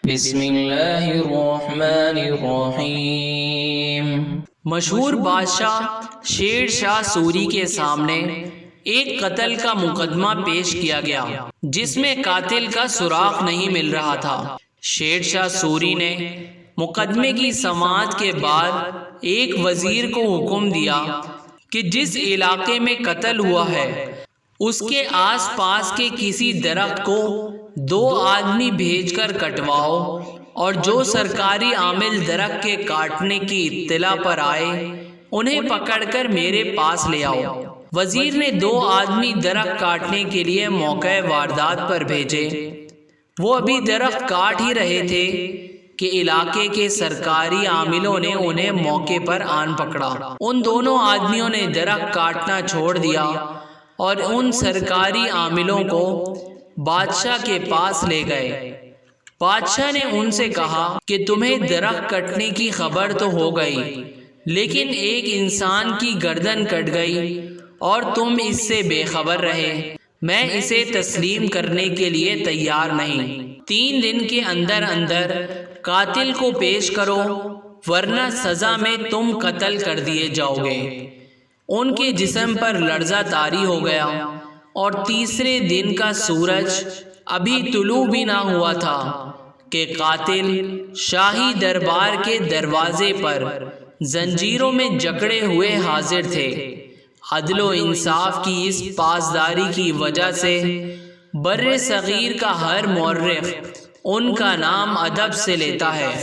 بسم اللہ الرحمن الرحیم۔ مشہور بادشاہ شیر شاہ سوری کے سامنے ایک قتل کا مقدمہ پیش کیا گیا جس میں قاتل کا سراغ نہیں مل رہا تھا۔ شیر شاہ سوری نے مقدمے کی سماعت کے بعد ایک وزیر کو حکم دیا کہ جس علاقے میں قتل ہوا ہے اس کے آس پاس کے کسی درخت کو 2 آدمی بھیج کر کٹواؤ، اور جو سرکاری عامل درخت کے کاٹنے کی اطلاع پر آئے انہیں پکڑ کر میرے پاس لے آؤ۔ وزیر نے 2 آدمی درخت کاٹنے کے لیے موقع واردات پر بھیجے۔ وہ ابھی درخت کاٹ ہی رہے تھے کہ علاقے کے سرکاری عاملوں نے انہیں موقع پر آن پکڑا۔ ان دونوں آدمیوں نے درخت کاٹنا چھوڑ دیا اور ان سرکاری عاملوں کو بادشاہ کے پاس لے گئے۔ بادشاہ نے ان سے کہا کہ تمہیں درخت کٹنے کی خبر تو ہو گئی، لیکن ایک انسان کی گردن کٹ گئی اور تم اس سے بے خبر رہے۔ میں اسے تسلیم کرنے کے لیے تیار نہیں۔ 3 دن کے اندر اندر قاتل کو پیش کرو، ورنہ سزا میں تم قتل کر دیے جاؤ گے۔ ان کے جسم پر لرزہ طاری ہو گیا اور تیسرے دن کا سورج ابھی طلوع بھی نہ ہوا تھا کہ قاتل شاہی دربار کے دروازے پر زنجیروں میں جکڑے ہوئے حاضر تھے۔ عدل و انصاف کی اس پاسداری کی وجہ سے بر صغیر کا ہر مورخ ان کا نام ادب سے لیتا ہے۔